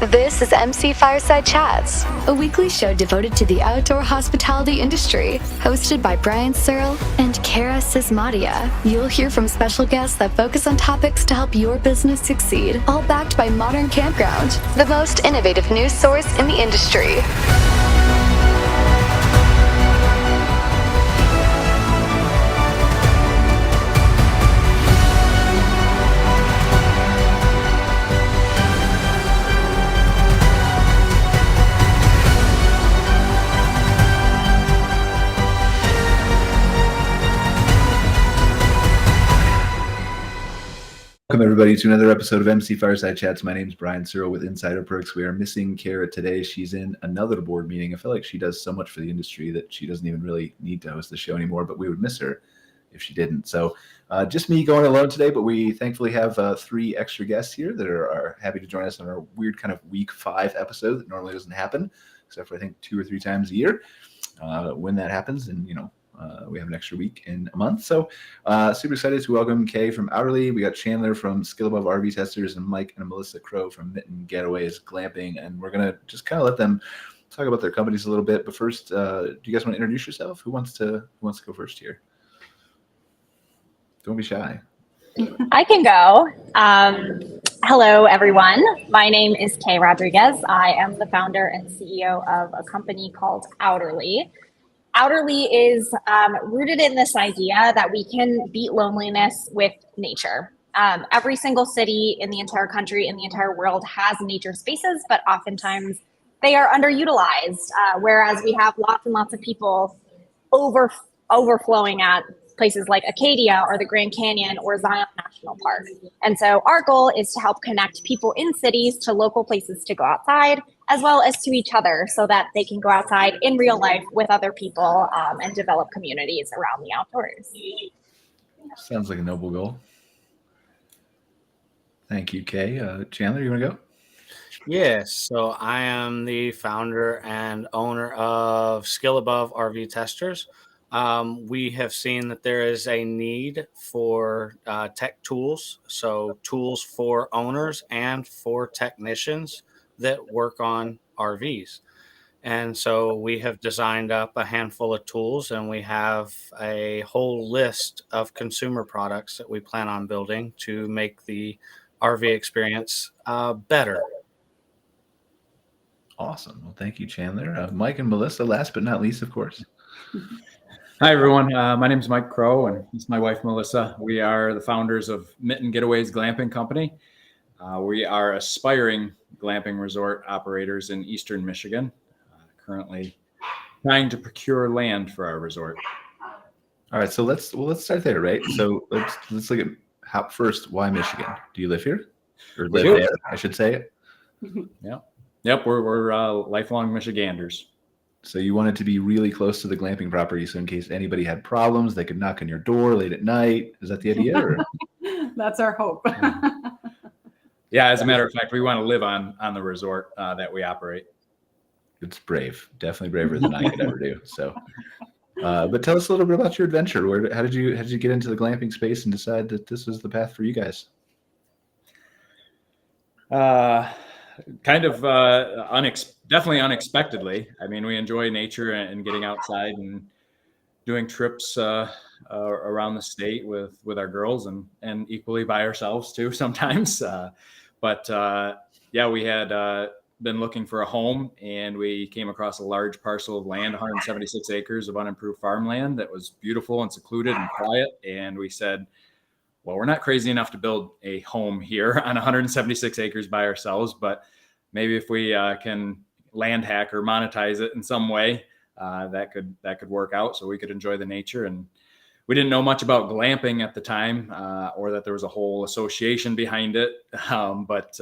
This is MC Fireside Chats, a weekly show devoted to the outdoor hospitality industry, hosted by Searl and Cara Csizmadia. You'll hear from special guests that focus on topics to help your business succeed, all backed by Modern Campground, the most innovative news source in the industry. Welcome, everybody, to another episode of MC Fireside Chats. My name is Searl with Insider Perks. We are missing Cara today. She's in another board meeting. I feel like she does so much for the industry that she doesn't even really need to host the show anymore, but we would miss her if she didn't. So just me going alone today, but we thankfully have three extra guests here that are happy to join us on our weird kind of week 5 episode that normally doesn't happen, except for I think 2 or 3 times a year. When that happens, and we have an extra week in a month. So super excited to welcome Kay from Outerly. We got Chandler from Skillabove RV Testers and Mike and Melissa Crowe from Mitten, Getaway, Glamping. And we're going to just kind of let them talk about their companies a little bit. But first, do you guys want to introduce yourself? Who wants to go first here? Don't be shy. I can go. Hello, everyone. My name is Kay Rodriguez. I am the founder and CEO of a company called Outerly. Outerly is rooted in this idea that we can beat loneliness with nature. Every single city in the entire country, in the entire world has nature spaces, but oftentimes they are underutilized, whereas we have lots and lots of people overflowing at places like Acadia or the Grand Canyon or Zion National Park. And so our goal is to help connect people in cities to local places to go outside, as well as to each other, so that they can go outside in real life with other people and develop communities around the outdoors. Sounds like a noble goal. Thank you, Kay. Chandler, you want to go? Yes, so I am the founder and owner of Skillabove RV Testers. We have seen that there is a need for tech tools, so tools for owners and for technicians that work on RVs. And so we have designed up a handful of tools, and we have a whole list of consumer products that we plan on building to make the RV experience better. Awesome. Well, thank you, Chandler. Mike and Melissa, last but not least, of course. Hi, everyone. My name is Mike Crowe, and it's my wife, Melissa. We are the founders of Mitten Getaway's Glamping Company. We are aspiring glamping resort operators in Eastern Michigan, currently trying to procure land for our resort. All right, so let's start there, right? So let's look at first, why Michigan? Do you live here? Or live there, I should say. Yep, we're lifelong Michiganders. So you wanted to be really close to the glamping property, so in case anybody had problems, they could knock on your door late at night. Is that the idea? Or? That's our hope. Yeah, as a matter of fact, we want to live on the resort that we operate. It's brave, definitely braver than I could ever do. So, but tell us a little bit about your adventure. How did you get into the glamping space and decide that this was the path for you guys? Definitely unexpectedly. I mean, we enjoy nature and getting outside and doing trips around the state with our girls and equally by ourselves too sometimes. But we had been looking for a home, and we came across a large parcel of land, 176 acres of unimproved farmland that was beautiful and secluded and quiet. And we said, well, we're not crazy enough to build a home here on 176 acres by ourselves, but maybe if we can land hack or monetize it in some way, that could work out so we could enjoy the nature. And we didn't know much about glamping at the time, or that there was a whole association behind it. But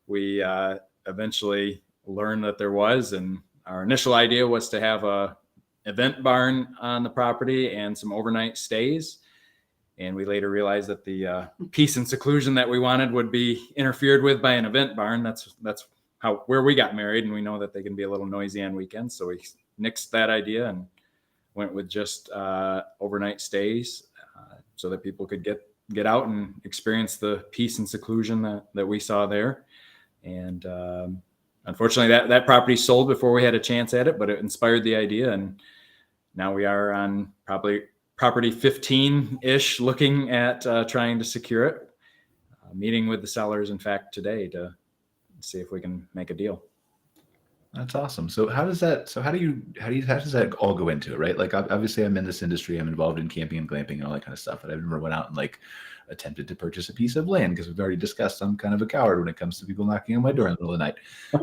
we eventually learned that there was, and our initial idea was to have a event barn on the property and some overnight stays. And we later realized that the peace and seclusion that we wanted would be interfered with by an event barn. That's where we got married, and we know that they can be a little noisy on weekends. So we nixed that idea and went with just overnight stays, so that people could get out and experience the peace and seclusion that we saw there. And unfortunately, that property sold before we had a chance at it, but it inspired the idea, and now we are on probably property 15-ish, looking at trying to secure it. Meeting with the sellers, in fact, today to see if we can make a deal. That's awesome. So how does that all go into it, right? Like obviously I'm in this industry, I'm involved in camping and glamping and all that kind of stuff. But I've never went out and like attempted to purchase a piece of land because we've already discussed I'm kind of a coward when it comes to people knocking on my door in the middle of the night.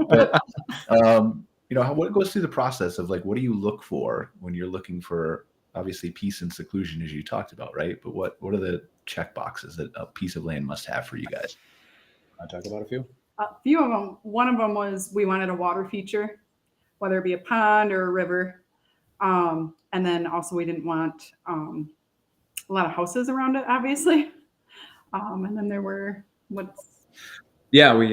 But what goes through the process of like, what do you look for when you're looking for obviously peace and seclusion as you talked about, right? But what are the check boxes that a piece of land must have for you guys? I'll talk about a few. A few of them. One of them was we wanted a water feature, whether it be a pond or a river. And then also we didn't want a lot of houses around it, obviously. And then there were Yeah, we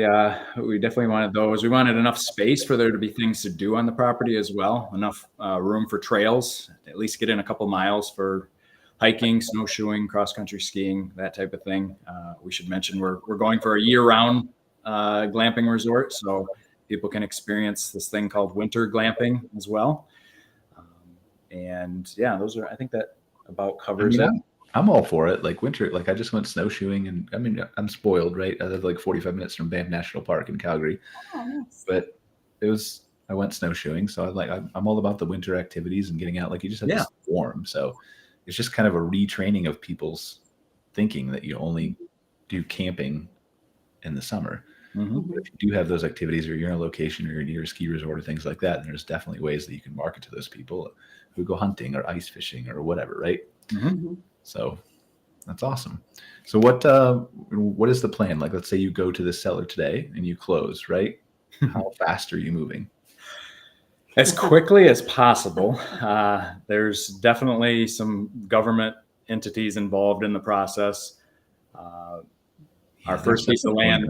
definitely wanted those. We wanted enough space for there to be things to do on the property as well. Enough room for trails, at least get in a couple miles for hiking, snowshoeing, cross-country skiing, that type of thing. We should mention we're going for a year-round glamping resort, so people can experience this thing called winter glamping as well. And yeah, I think that about covers it. I'm all for it. Like winter, like I just went snowshoeing, and I mean, I'm spoiled, right? I live like 45 minutes from Banff National Park in Calgary. Oh, nice. But I went snowshoeing, so I'm all about the winter activities and getting out. Like you just have to stay warm, so it's just kind of a retraining of people's thinking that you only do camping in the summer. Mm-hmm. But if you do have those activities, or you're in a location, or you're near a ski resort or things like that, then there's definitely ways that you can market to those people who go hunting or ice fishing or whatever, right? Mm-hmm. So that's awesome. So what is the plan? Like, let's say you go to the seller today and you close, right? How fast are you moving? As quickly as possible. There's definitely some government entities involved in the process. Our first piece of land.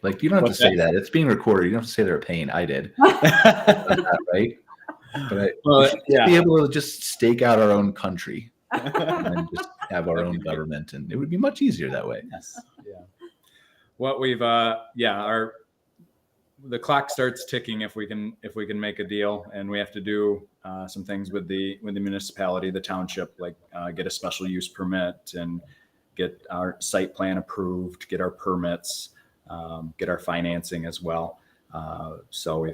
Like, you don't have to say that. It's being recorded. You don't have to say they're paying. I did. Right? But be able to just stake out our own country and just have our own government, and it would be much easier that way. Yes. Yeah. What we've the clock starts ticking if we can make a deal, and we have to do some things with the municipality, the township, like get a special use permit and get our site plan approved, get our permits, get our financing as well. So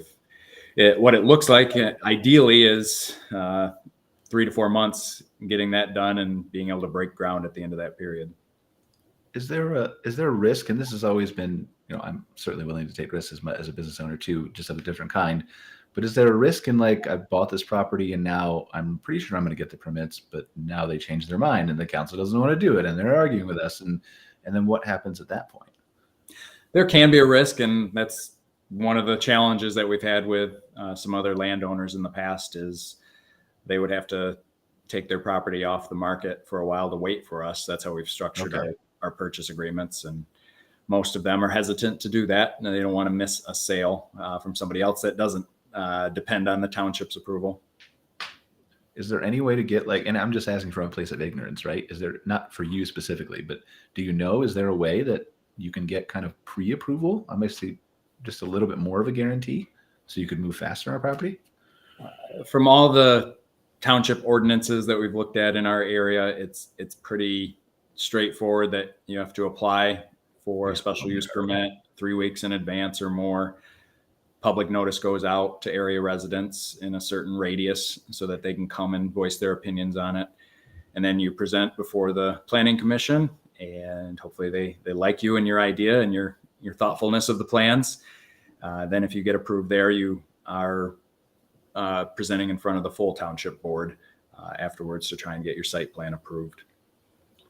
what it looks like ideally is 3 to 4 months getting that done and being able to break ground at the end of that period. Is there a risk? And this has always been, I'm certainly willing to take risks as a business owner too, just of a different kind. But is there a risk in like, I bought this property and now I'm pretty sure I'm going to get the permits, but now they change their mind and the council doesn't want to do it and they're arguing with us, and then what happens at that point? There can be a risk, and that's one of the challenges that we've had with some other landowners in the past is they would have to take their property off the market for a while to wait for us. That's how we've structured our purchase agreements, and most of them are hesitant to do that, and they don't want to miss a sale from somebody else that doesn't depend on the township's approval. Is there any way to get and I'm just asking from a place of ignorance, right? Is there, not for you specifically, but do you know, is there a way that you can get kind of pre-approval? I might say just a little bit more of a guarantee so you could move faster on our property? From all the township ordinances that we've looked at in our area, it's pretty straightforward that you have to apply for a special use permit 3 weeks in advance or more. Public notice goes out to area residents in a certain radius so that they can come and voice their opinions on it. And then you present before the planning commission, and hopefully they like you and your idea and your thoughtfulness of the plans. Then if you get approved there, you are presenting in front of the full township board afterwards to try and get your site plan approved.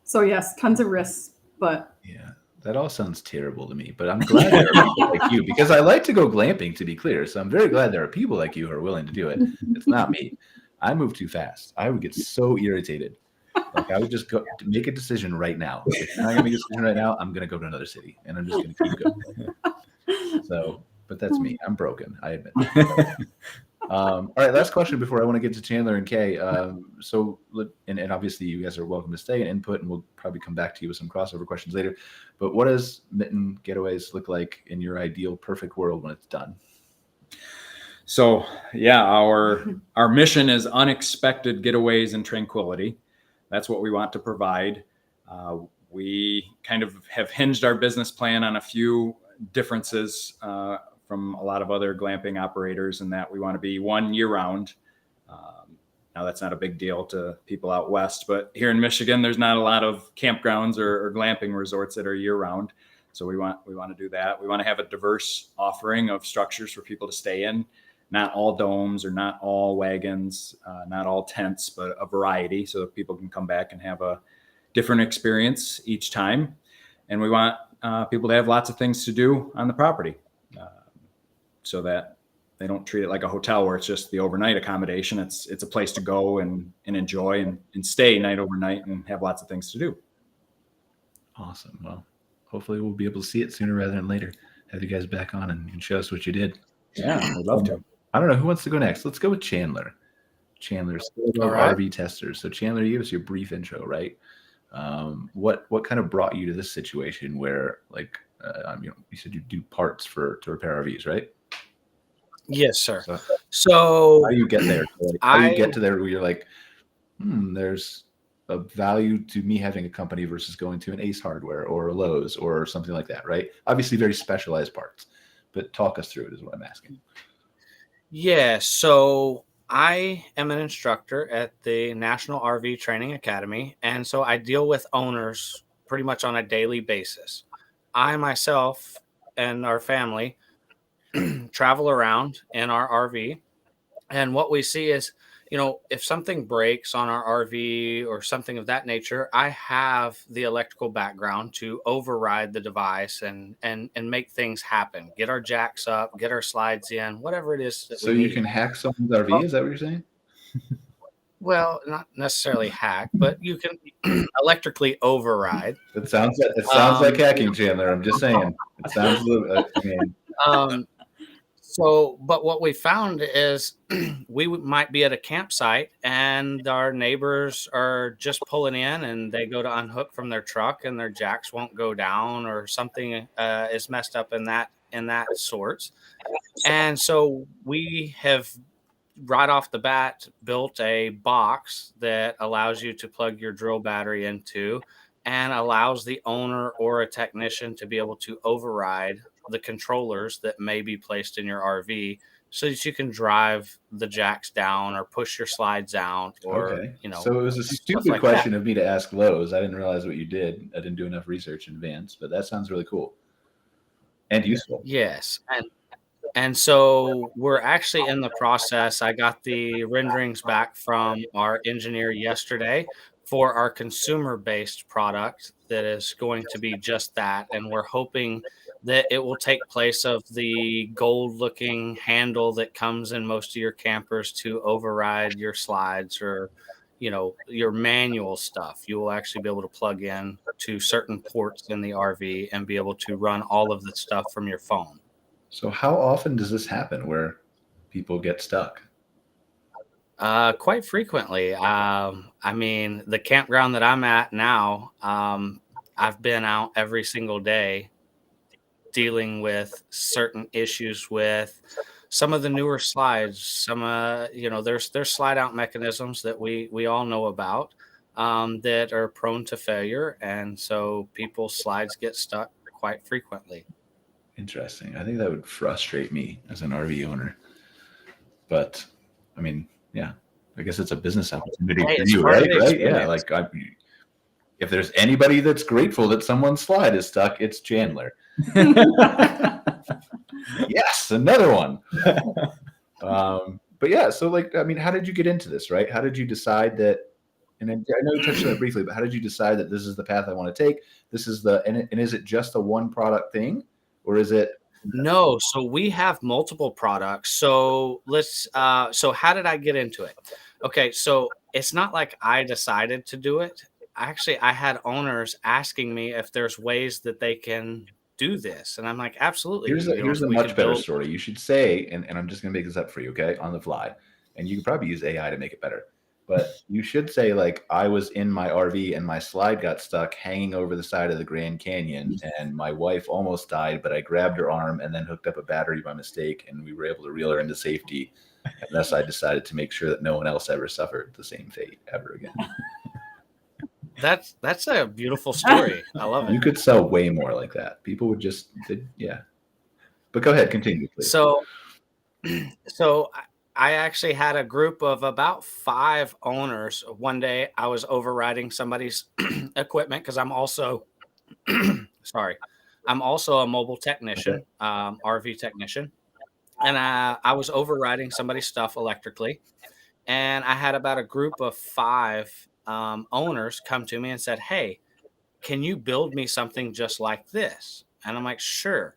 So yes, tons of risks, but yeah, that all sounds terrible to me, but I'm glad there are people like you, because I like to go glamping, to be clear. So I'm very glad there are people like you who are willing to do it. It's not me. I move too fast. I would get so irritated. Like I would just go to make a decision right now. If I'm not gonna make a decision right now, I'm gonna go to another city and I'm just gonna keep going. So, but that's me. I'm broken, I admit. All right, last question before I want to get to Chandler and Kay. So, and obviously you guys are welcome to stay and input, and we'll probably come back to you with some crossover questions later. But what does Mitten Getaways look like in your ideal perfect world when it's done? So yeah, our mission is unexpected getaways and tranquility. That's what we want to provide. We kind of have hinged our business plan on a few differences from a lot of other glamping operators, in that we want to be one year round. Now that's not a big deal to people out west, but here in Michigan, there's not a lot of campgrounds or glamping resorts that are year round. So we want to do that. We want to have a diverse offering of structures for people to stay in. Not all domes or not all wagons, not all tents, but a variety, so that people can come back and have a different experience each time. And we want people to have lots of things to do on the property, so that they don't treat it like a hotel where it's just the overnight accommodation. It's a place to go and enjoy and stay night overnight and have lots of things to do. Awesome. Well, hopefully we'll be able to see it sooner rather than later. Have you guys back on and show us what you did. Yeah, I'd love to. I don't know who wants to go next. Let's go with Chandler. Chandler's RV testers. So Chandler, you gave us your brief intro, right? What kind of brought you to this situation where, like, you said you do parts to repair RVs, right? Yes, sir. So how do you get there? How do you get to there where you're like, there's a value to me having a company versus going to an Ace Hardware or a Lowe's or something like that, right? Obviously very specialized parts, but talk us through it is what I'm asking. Yeah, so I am an instructor at the National RV Training Academy, and so I deal with owners pretty much on a daily basis. I myself and our family travel around in our RV, and what we see is, if something breaks on our RV or something of that nature, I have the electrical background to override the device and make things happen. Get our jacks up, get our slides in, whatever it is. So you can hack someone's RV? Is that what you're saying? Well, not necessarily hack, but you can electrically override. It sounds like hacking, Chandler. I'm just saying. It sounds. But what we found is we might be at a campsite and our neighbors are just pulling in and they go to unhook from their truck and their jacks won't go down, or something is messed up in that sorts. And so we have right off the bat built a box that allows you to plug your drill battery into and allows the owner or a technician to be able to override the controllers that may be placed in your RV, so that you can drive the jacks down or push your slides out, or So it was a stupid question of me to ask Lowe's. I didn't realize what you did. I didn't do enough research in advance, but that sounds really cool and useful. Yes, and so we're actually in the process. I got the renderings back from our engineer yesterday for our consumer-based product that is going to be just that, and we're hoping that it will take place of the gold-looking handle that comes in most of your campers to override your slides or, your manual stuff. You will actually be able to plug in to certain ports in the RV and be able to run all of the stuff from your phone. So how often does this happen where people get stuck? Quite frequently. The campground that I'm at now, I've been out every single day dealing with certain issues with some of the newer slides. There's slide out mechanisms that we all know about that are prone to failure, and so people's slides get stuck quite frequently. Interesting. I think that would frustrate me as an RV owner, but I guess it's a business opportunity for you, right? Yeah, if there's anybody that's grateful that someone's slide is stuck, it's Chandler. Yes, another one. But yeah, so how did you get into this, right? How did you decide that? And I know you touched on it briefly, but how did you decide that this is the path I want to take? This is and is it just a one product thing, or is it? No, so we have multiple products. So so how did I get into it? Okay, so it's not like I decided to do it. Actually, I had owners asking me if there's ways that they can do this, and I'm like, absolutely. Here's a much better story. You should say, and I'm just gonna make this up for you, okay, on the fly, and you can probably use AI to make it better. But you should say, like, I was in my RV and my slide got stuck hanging over the side of the Grand Canyon, and my wife almost died, but I grabbed her arm and then hooked up a battery by mistake, and we were able to reel her into safety. And thus I decided to make sure that no one else ever suffered the same fate ever again. That's a beautiful story. I love it. You could sell way more like that. People would just, yeah. But go ahead, continue, please. So I actually had a group of about 5 owners. One day I was overriding somebody's equipment because I'm also, I'm also a mobile technician, RV technician. And I was overriding somebody's stuff electrically. And I had about a group of 5 owners come to me and said, hey, can you build me something just like this? And I'm like, sure.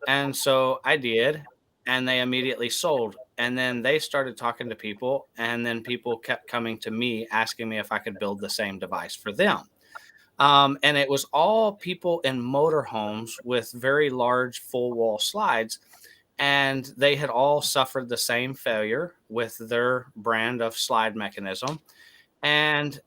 And so I did, and they immediately sold. And then they started talking to people, and then people kept coming to me asking me if I could build the same device for them. And it was all people in motorhomes with very large full wall slides, and they had all suffered the same failure with their brand of slide mechanism. And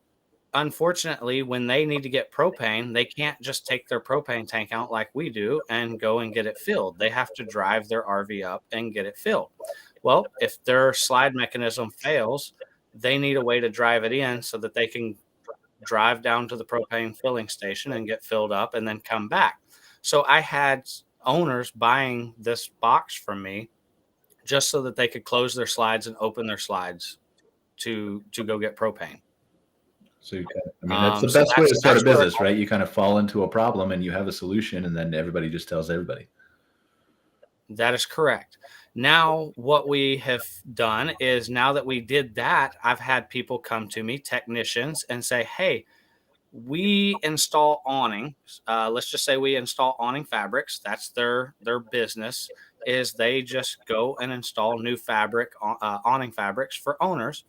unfortunately, when they need to get propane, they can't just take their propane tank out like we do and go and get it filled. They have to drive their RV up and get it filled. Well, if their slide mechanism fails, they need a way to drive it in so that they can drive down to the propane filling station and get filled up and then come back. So I had owners buying this box from me just so that they could close their slides and open their slides to go get propane. So that's the best way to start a business, right? You kind of fall into a problem and you have a solution, and then everybody just tells everybody. That is correct. Now, what we have done is, now that we did that, I've had people come to me, technicians, and say, hey, we install awning. Let's just say we install awning fabrics. That's their business, is they just go and install new fabric, awning fabrics for owners.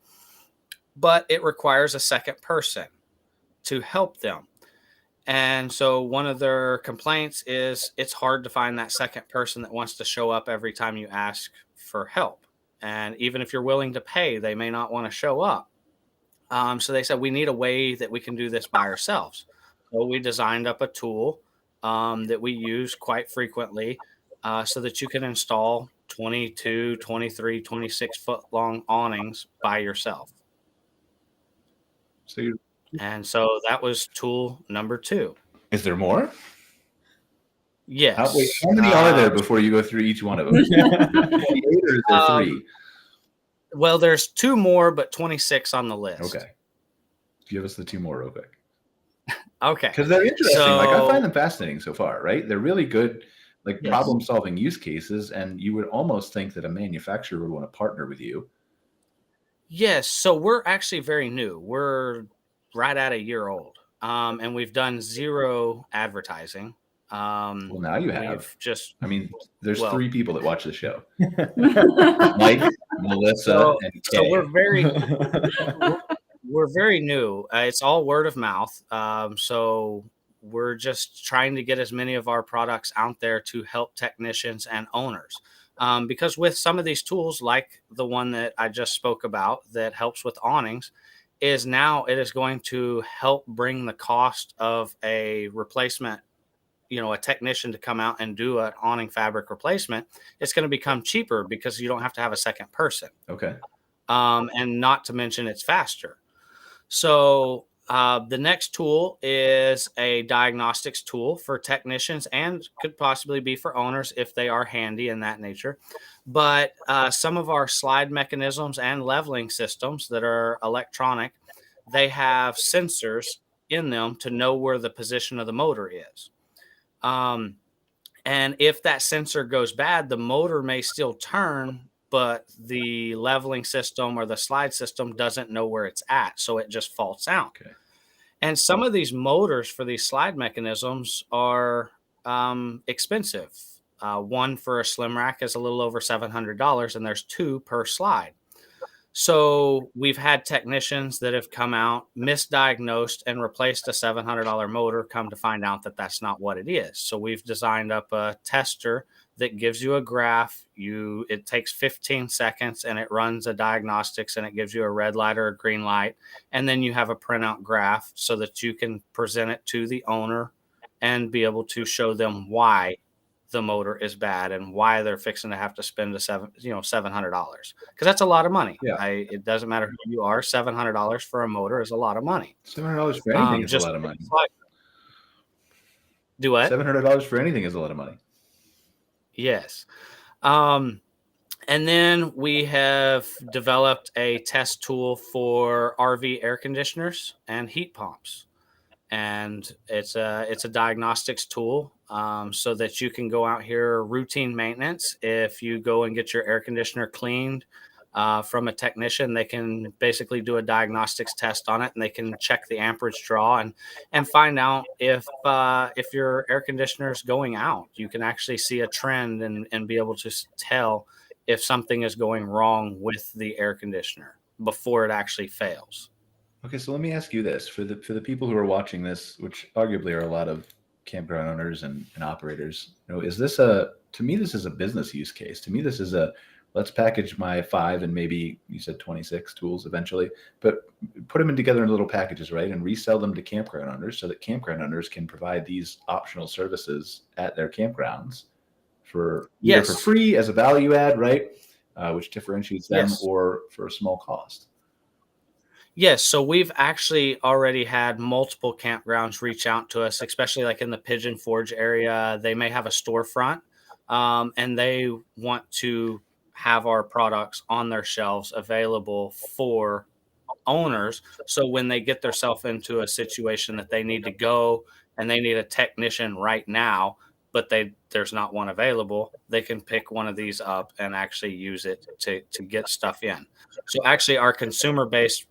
But it requires a second person to help them. And so one of their complaints is it's hard to find that second person that wants to show up every time you ask for help. And even if you're willing to pay, they may not want to show up. So they said, we need a way that we can do this by ourselves. So we designed up a tool that we use quite frequently so that you can install 22, 23, 26 foot long awnings by yourself. And so that was tool number 2. Is there more? Yes. How many are there before you go through each one of them? 28 or is there 3? Well, there's 2 more, but 26 on the list. Okay. Give us the 2 more real quick. Okay. Because they're interesting. Like, I find them fascinating so far, right? They're really good, like, problem-solving use cases, and you would almost think that a manufacturer would want to partner with you. Yes. So we're actually very new. We're right at a year old. And we've done 0 advertising. Well, now you have. There's 3 people that watch the show. Mike, Melissa, and Kay. So we're very new. It's all word of mouth. So we're just trying to get as many of our products out there to help technicians and owners. Because with some of these tools, like the one that I just spoke about that helps with awnings, is now it is going to help bring the cost of a replacement, a technician to come out and do an awning fabric replacement. It's going to become cheaper because you don't have to have a second person. Okay. And not to mention it's faster. So the next tool is a diagnostics tool for technicians and could possibly be for owners if they are handy in that nature. But some of our slide mechanisms and leveling systems that are electronic, they have sensors in them to know where the position of the motor is. And if that sensor goes bad, the motor may still turn, but the leveling system or the slide system doesn't know where it's at. So it just faults out. Okay. And some of these motors for these slide mechanisms are expensive. One for a slim rack is a little over $700, and there's 2 per slide. So we've had technicians that have come out, misdiagnosed, and replaced a $700 motor, come to find out that that's not what it is. So we've designed up a tester that gives you a graph. It takes 15 seconds and it runs a diagnostics and it gives you a red light or a green light. And then you have a printout graph so that you can present it to the owner and be able to show them why the motor is bad and why they're fixing to have to spend $700, because that's a lot of money. Yeah. It doesn't matter who you are. $700 for a motor is a lot of money. $700 for anything is a lot of money. Do what? $700 for anything is a lot of money. Yes. And then we have developed a test tool for RV air conditioners and heat pumps. And it's a diagnostics tool so that you can go out here, routine maintenance. If you go and get your air conditioner cleaned from a technician, they can basically do a diagnostics test on it, and they can check the amperage draw and find out if your air conditioner is going out. You can actually see a trend and be able to tell if something is going wrong with the air conditioner before it actually fails. Okay, so let me ask you this. For the people who are watching this, which arguably are a lot of campground owners and operators, is this to me, this is a business use case. To me, this is let's package my 5 and maybe you said 26 tools eventually, but put them together in little packages, right? And resell them to campground owners so that campground owners can provide these optional services at their campgrounds for either for free as a value add, right? Which differentiates them, or for a small cost. Yes, so we've actually already had multiple campgrounds reach out to us, especially like in the Pigeon Forge area. They may have a storefront and they want to have our products on their shelves available for owners. So when they get themselves into a situation that they need to go and they need a technician right now, but there's not one available, they can pick one of these up and actually use it to get stuff in. So actually our consumer-based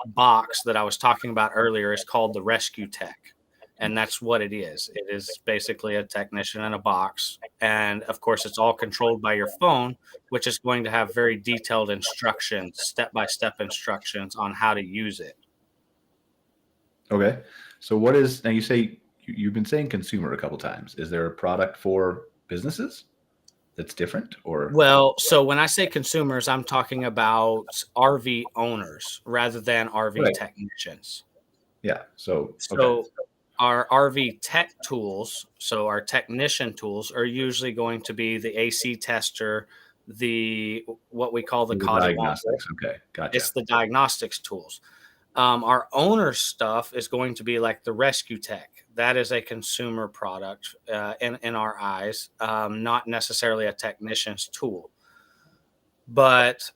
box that I was talking about earlier is called the Rescue Tech. And that's what it is. It is basically a technician in a box. And of course, it's all controlled by your phone, which is going to have very detailed instructions, step-by-step instructions on how to use it. Okay. So now you say, you've been saying consumer a couple times. Is there a product for businesses that's different, or? Well, so when I say consumers, I'm talking about RV owners rather than RV technicians. Yeah. So our RV tech tools, so our technician tools, are usually going to be the AC tester, what we call the diagnostics. Okay, gotcha. It's the diagnostics tools. Our owner stuff is going to be like the Rescue Tech. That is a consumer product in our eyes, not necessarily a technician's tool. But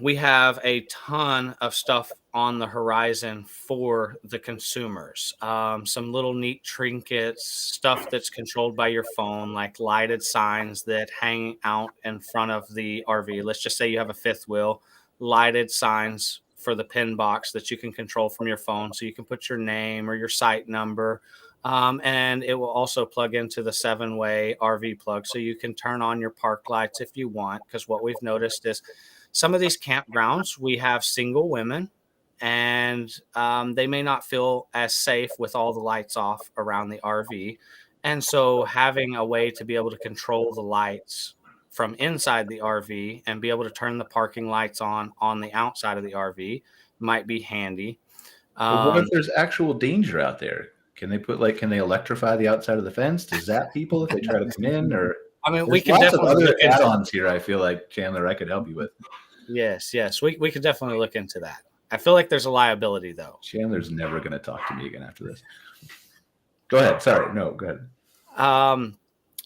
we have a ton of stuff on the horizon for the consumers. Some little neat trinkets, stuff that's controlled by your phone, like lighted signs that hang out in front of the RV. Let's just say you have a fifth wheel, lighted signs for the pin box that you can control from your phone. So you can put your name or your site number. And it will also plug into the 7-way RV plug. So you can turn on your park lights if you want, because what we've noticed is some of these campgrounds, we have single women, and they may not feel as safe with all the lights off around the RV. And so having a way to be able to control the lights from inside the RV and be able to turn the parking lights on the outside of the RV might be handy. But what if there's actual danger out there? Can they electrify the outside of the fence to zap people if they try to come in? Or I mean, we can definitely look into add-ons here. I feel like, Chandler, I could help you with. Yes, we could definitely look into that. I feel like there's a liability though. Chandler's never going to talk to me again after this. Go ahead. Sorry, no, go ahead.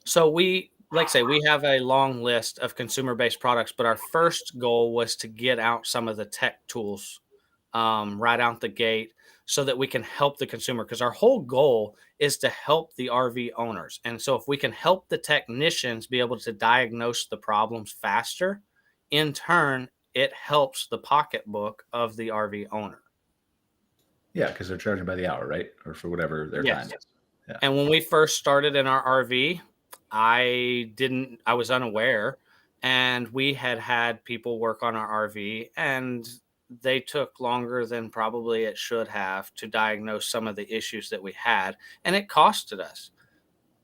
So we have a long list of consumer-based products, but our first goal was to get out some of the tech tools right out the gate so that we can help the consumer, because our whole goal is to help the RV owners. And so if we can help the technicians be able to diagnose the problems faster, in turn, it helps the pocketbook of the RV owner. Yeah, because they're charging by the hour, right? Or for whatever their time is. Yeah. And when we first started in our RV, I was unaware, and we had people work on our RV, and they took longer than probably it should have to diagnose some of the issues that we had, and it costed us.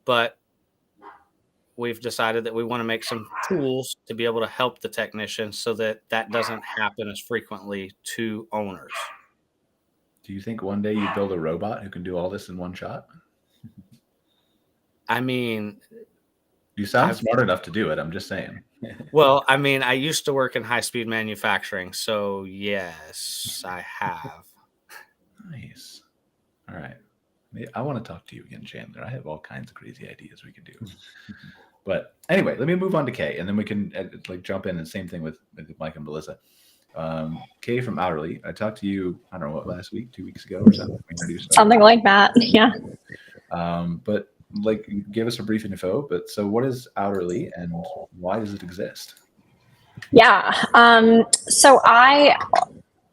But we've decided that we want to make some tools to be able to help the technicians so that doesn't happen as frequently to owners. Do you think one day you build a robot who can do all this in one shot? I mean, you sound smart enough to do it. I'm just saying. Well, I mean, I used to work in high-speed manufacturing, so yes, I have. Nice. All right. I want to talk to you again, Chandler. I have all kinds of crazy ideas we could do. But anyway, let me move on to Kay, and then we can jump in, and same thing with Mike and Melissa. Kay from Outerly. I talked to you, I don't know what, last week, 2 weeks ago or something. Something like that. Yeah. But give us a brief info. But so what is Outerly and why does it exist? Yeah. So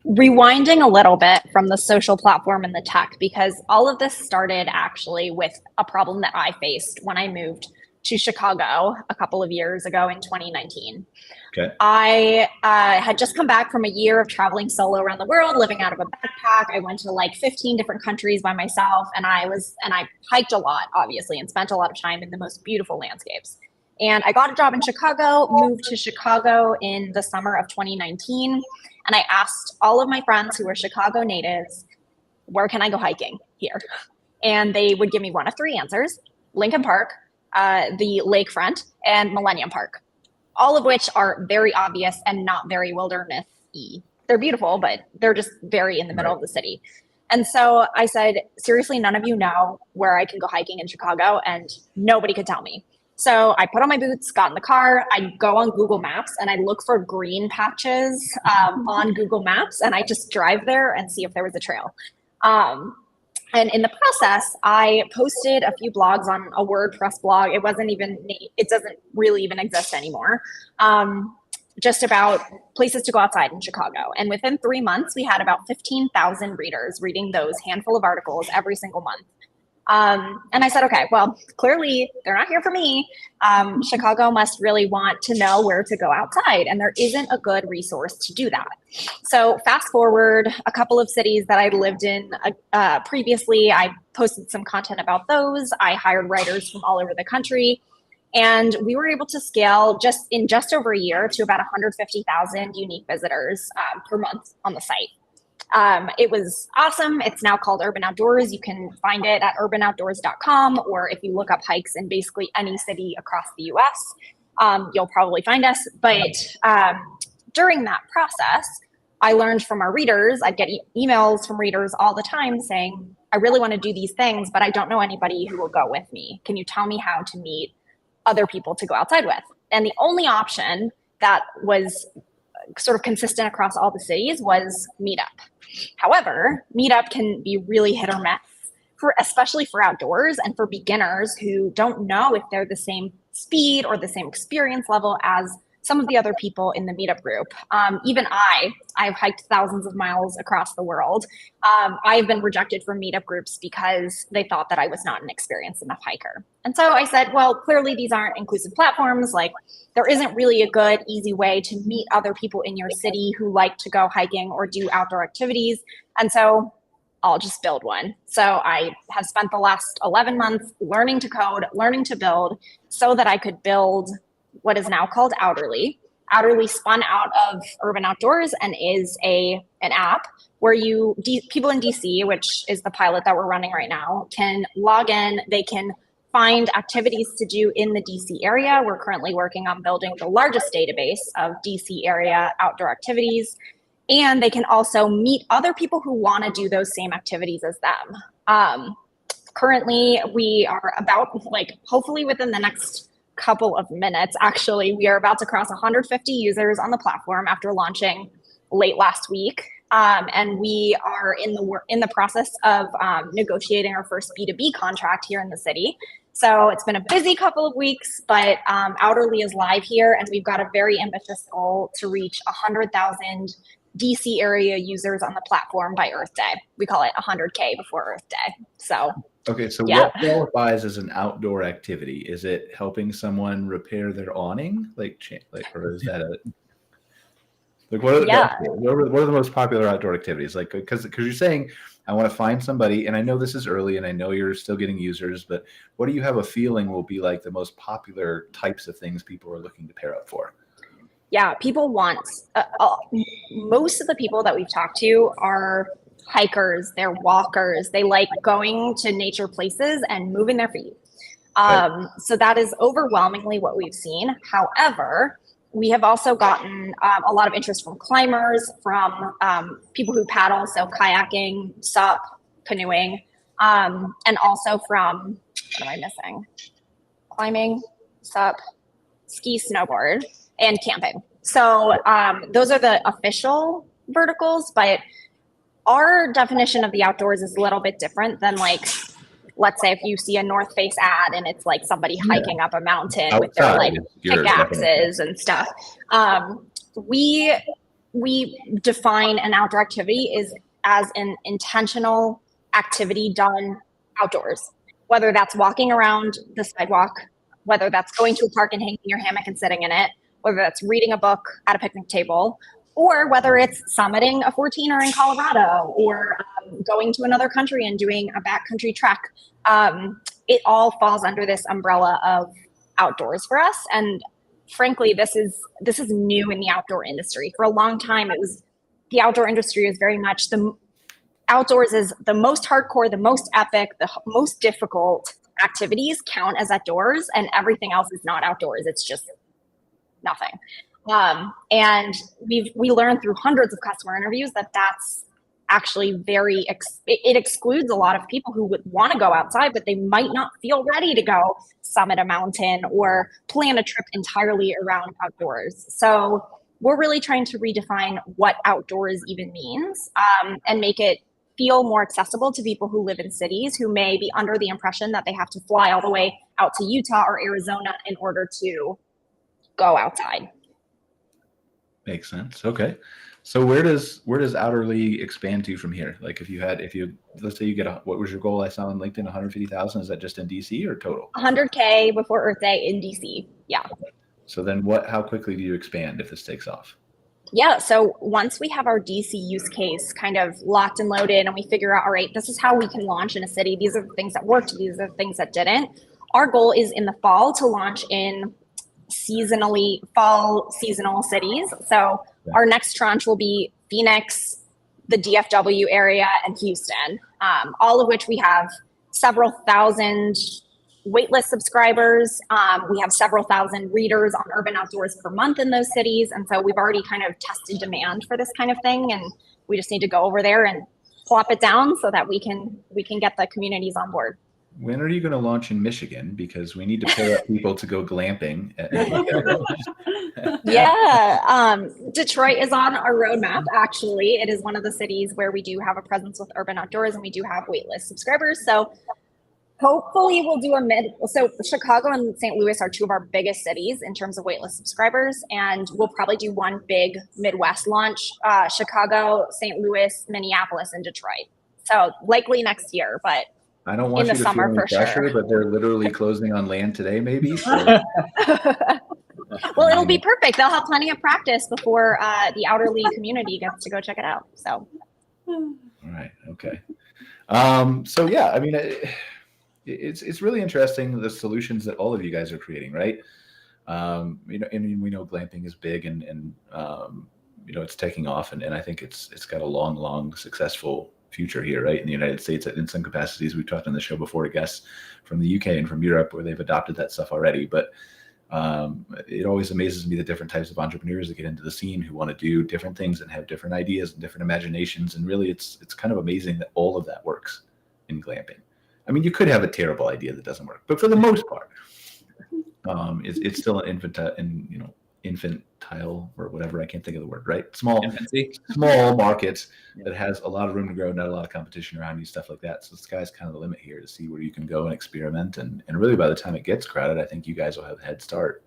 rewinding a little bit from the social platform and the tech, because all of this started actually with a problem that I faced when I moved to Chicago a couple of years ago in 2019. Okay. I had just come back from a year of traveling solo around the world, living out of a backpack. I went to like 15 different countries by myself, and I hiked a lot, obviously, and spent a lot of time in the most beautiful landscapes. And I got a job in Chicago, moved to Chicago in the summer of 2019. And I asked all of my friends who were Chicago natives, where can I go hiking here? And they would give me one of three answers: Lincoln Park, the lakefront, and Millennium Park, all of which are very obvious and not very wilderness-y. They're beautiful, but they're just very in the middle of the city. And so I said, seriously, none of you know where I can go hiking in Chicago, and nobody could tell me. So I put on my boots, got in the car, I go on Google Maps, and I look for green patches on Google Maps, and I just drive there and see if there was a trail. And in the process, I posted a few blogs on a WordPress blog. It doesn't really even exist anymore. Just about places to go outside in Chicago. And within 3 months, we had about 15,000 readers reading those handful of articles every single month. And I said, okay, well, clearly they're not here for me. Chicago must really want to know where to go outside, and there isn't a good resource to do that. So fast forward a couple of cities that I lived in previously, I posted some content about those. I hired writers from all over the country, and we were able to scale just over a year to about 150,000 unique visitors per month on the site. It was awesome. It's now called Urban Outdoors. You can find it at urbanoutdoors.com, or if you look up hikes in basically any city across the US, you'll probably find us. But during that process, I learned from our readers. I'd get emails from readers all the time saying, I really want to do these things, but I don't know anybody who will go with me. Can you tell me how to meet other people to go outside with? And the only option that was sort of consistent across all the cities was Meetup. However, Meetup can be really hit or miss, especially for outdoors and for beginners who don't know if they're the same speed or the same experience level as some of the other people in the Meetup group. Even I've hiked thousands of miles across the world. I've been rejected from Meetup groups because they thought that I was not an experienced enough hiker. And so I said, well, clearly these aren't inclusive platforms. Like, there isn't really a good, easy way to meet other people in your city who like to go hiking or do outdoor activities. And so I'll just build one. So I have spent the last 11 months learning to code, learning to build, so that I could build what is now called Outerly. Outerly spun out of Urban Outdoors and is an app where people in DC, which is the pilot that we're running right now, can log in. They can find activities to do in the DC area. We're currently working on building the largest database of DC area outdoor activities. And they can also meet other people who want to do those same activities as them. Currently, we are about, hopefully within the next couple of minutes, actually, we are about to cross 150 users on the platform after launching late last week. And we are in the process of negotiating our first B2B contract here in the city. So it's been a busy couple of weeks, but Outerly is live here, and we've got a very ambitious goal to reach 100,000 DC area users on the platform by Earth Day. We call it 100K before Earth Day. So okay, so yeah. What qualifies as an outdoor activity? Is it helping someone repair their awning, or is that what are the most popular outdoor activities? Because you're saying I want to find somebody, and I know this is early and I know you're still getting users, but what do you have a feeling will be like the most popular types of things people are looking to pair up for? Yeah, people want, most of the people that we've talked to are hikers, they're walkers, they like going to nature places and moving their feet. So that is overwhelmingly what we've seen. However, we have also gotten a lot of interest from climbers, from people who paddle, so kayaking, sup, canoeing, and also from, what am I missing? Climbing, sup, ski, snowboard, and camping. So those are the official verticals, but our definition of the outdoors is a little bit different than, like, let's say if you see a North Face ad and it's like somebody hiking up a mountain with their like pickaxes and stuff. We define an outdoor activity as an intentional activity done outdoors, whether that's walking around the sidewalk, whether that's going to a park and hanging your hammock and sitting in it, whether that's reading a book at a picnic table, or whether it's summiting a 14er in Colorado, or going to another country and doing a backcountry trek. It all falls under this umbrella of outdoors for us. And frankly, this is new in the outdoor industry. For a long time, the outdoor industry is very much outdoors is the most hardcore, the most epic, the most difficult activities count as outdoors, and everything else is not outdoors. It's just nothing. And we learned through hundreds of customer interviews that that's actually it excludes a lot of people who would want to go outside, but they might not feel ready to go summit a mountain or plan a trip entirely around outdoors. So we're really trying to redefine what outdoors even means, and make it feel more accessible to people who live in cities who may be under the impression that they have to fly all the way out to Utah or Arizona in order to go outside. Makes sense. Okay. So where does Outerly expand to from here? Like if you let's say you get what was your goal? I saw on LinkedIn, 150,000. Is that just in DC or total? 100K before Earth Day in DC. Yeah. Okay. So then how quickly do you expand if this takes off? Yeah. So once we have our DC use case kind of locked and loaded and we figure out, all right, this is how we can launch in a city. These are the things that worked. These are the things that didn't. Our goal is in the fall to launch in fall seasonal cities. So our next tranche will be Phoenix, the DFW area, and Houston, all of which we have several thousand waitlist subscribers. We have several thousand readers on Urban Outdoors per month in those cities. And so we've already kind of tested demand for this kind of thing. And we just need to go over there and plop it down so that we can get the communities on board. When are you going to launch in Michigan? Because we need to pair up people to go glamping. Yeah. Detroit is on our roadmap, actually. It is one of the cities where we do have a presence with Urban Outdoors and we do have waitlist subscribers. So hopefully we'll do so Chicago and St. Louis are two of our biggest cities in terms of waitlist subscribers. And we'll probably do one big Midwest launch, Chicago, St. Louis, Minneapolis, and Detroit. So likely next year, but I don't want you to feel any pressure, but they're literally closing on land today, maybe. So. Well, it'll be perfect. They'll have plenty of practice before the Outerly community gets to go check it out. So. All right. Okay. So yeah, I mean, it's really interesting the solutions that all of you guys are creating, right? And we know glamping is big and it's taking off, and I think it's got a long successful future here, right? In the United States, in some capacities, we've talked on the show before to guests from the UK and from Europe where they've adopted that stuff already. But it always amazes me the different types of entrepreneurs that get into the scene who want to do different things and have different ideas and different imaginations. And really, it's kind of amazing that all of that works in glamping. I mean, you could have a terrible idea that doesn't work, but for the most part, it's still an infantile or whatever, I can't think of the word, right? Small market that has a lot of room to grow, not a lot of competition around you, stuff like that. So the sky's kind of the limit here to see where you can go and experiment. And really by the time it gets crowded, I think you guys will have a head start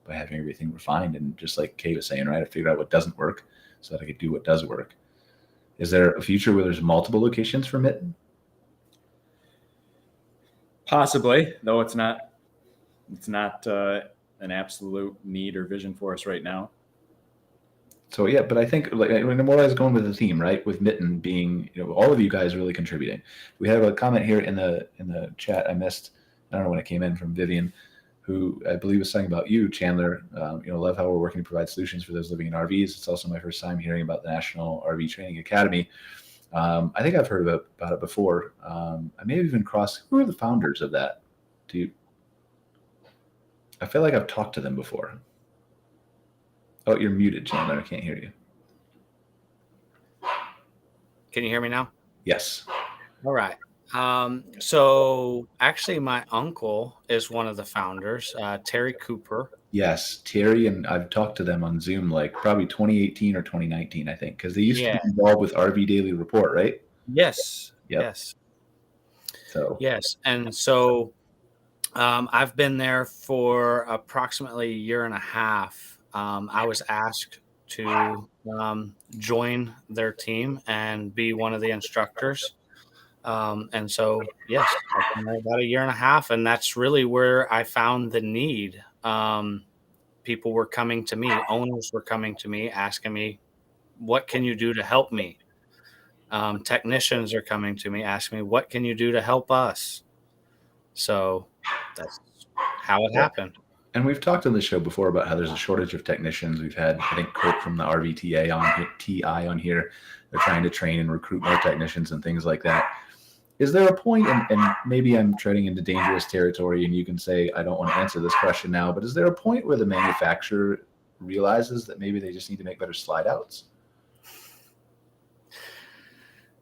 by having everything refined. And just like Kay was saying, right, I figured out what doesn't work so that I could do what does work. Is there a future where there's multiple locations for Mitten? Possibly, though it's not an absolute need or vision for us right now. So yeah, but I think like more I was going with the theme, right? With Mitten being, all of you guys really contributing. We have a comment here in the chat I missed. I don't know when it came in from Vivian, who I believe was saying about you, Chandler. Love how we're working to provide solutions for those living in RVs. It's also my first time hearing about the National RV Training Academy. I think I've heard about it before. I may have even crossed. Who are the founders of that? I feel like I've talked to them before. Oh, you're muted, Chandler. I can't hear you. Can you hear me now? Yes. All right. So actually, my uncle is one of the founders, Terry Cooper. Yes, Terry, and I've talked to them on Zoom like probably 2018 or 2019, I think, because they used to be involved with RV Daily Report, right? Yes. Yep. Yes. So yes, and so I've been there for approximately a year and a half. I was asked to join their team and be one of the instructors. And so, yes, I've been there about a year and a half, and that's really where I found the need. People were coming to me, owners were coming to me, asking me, what can you do to help me? Technicians are coming to me, asking me, what can you do to help us? So that's how it happened. And we've talked on the show before about how there's a shortage of technicians. We've had, I think, Colt from the RVTA on here. They're trying to train and recruit more technicians and things like that. Is there a point, and maybe I'm treading into dangerous territory, and you can say, I don't want to answer this question now, but is there a point where the manufacturer realizes that maybe they just need to make better slide outs?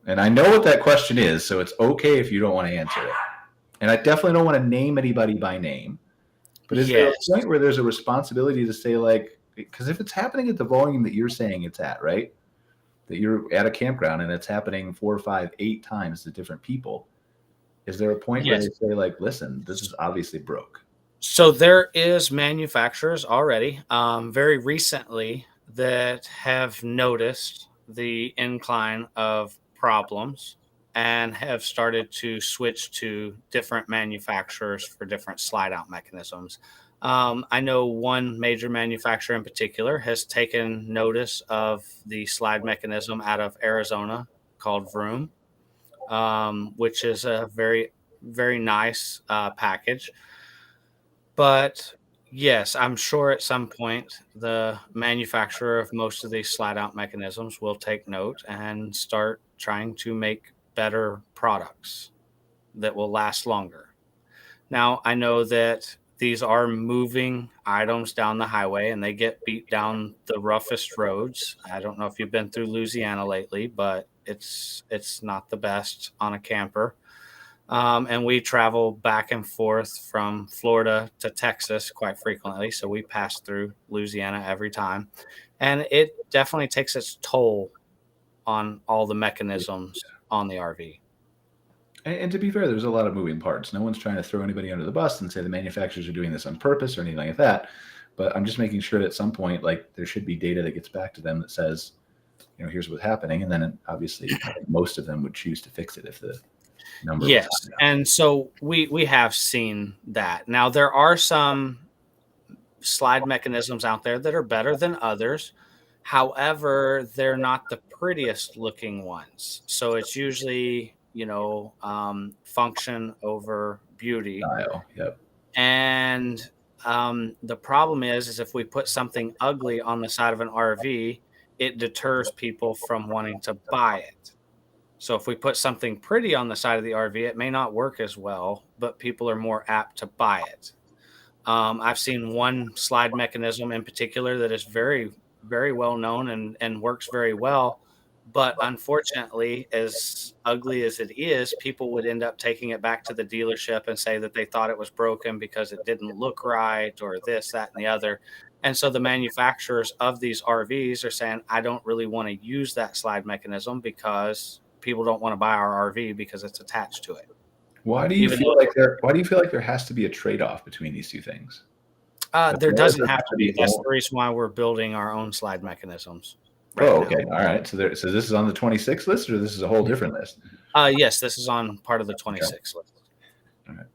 And I know what that question is, so it's okay if you don't want to answer it. And I definitely don't want to name anybody by name. But is there a point where there's a responsibility to say, like, because if it's happening at the volume that you're saying it's at, right? That you're at a campground and it's happening 4, 5, 8 times to different people, is there a point where they say, like, listen, this is obviously broke? So there is manufacturers already very recently that have noticed the incline of problems and have started to switch to different manufacturers for different slide out mechanisms. I know one major manufacturer in particular has taken notice of the slide mechanism out of Arizona called Vroom, which is a very, very nice package. But yes, I'm sure at some point the manufacturer of most of these slide out mechanisms will take note and start trying to make better products that will last longer. Now, I know that these are moving items down the highway and they get beat down the roughest roads. I don't know if you've been through Louisiana lately, but it's not the best on a camper. And we travel back and forth from Florida to Texas quite frequently. So we pass through Louisiana every time. And it definitely takes its toll on all the mechanisms on the RV. And to be fair, there's a lot of moving parts. No one's trying to throw anybody under the bus and say the manufacturers are doing this on purpose or anything like that. But I'm just making sure that at some point, like, there should be data that gets back to them that says, here's what's happening. And then obviously most of them would choose to fix it if the number was high. And so we have seen that. Now, there are some slide mechanisms out there that are better than others. However, they're not the prettiest looking ones. So it's usually, function over beauty. Style. Yep. And the problem is if we put something ugly on the side of an RV, it deters people from wanting to buy it. So if we put something pretty on the side of the RV, it may not work as well, but people are more apt to buy it. I've seen one slide mechanism in particular that is very, very well known and works very well. But unfortunately, as ugly as it is, people would end up taking it back to the dealership and say that they thought it was broken because it didn't look right or this, that, and the other. And so the manufacturers of these RVs are saying, I don't really want to use that slide mechanism because people don't want to buy our RV because it's attached to it. Why do you feel like there has to be a trade-off between these two things? There doesn't have to be. That's the reason why we're building our own slide mechanisms. Okay. All right. So this is on the 26 list, or this is a whole different list? Yes, this is on part of the 26 list. All right.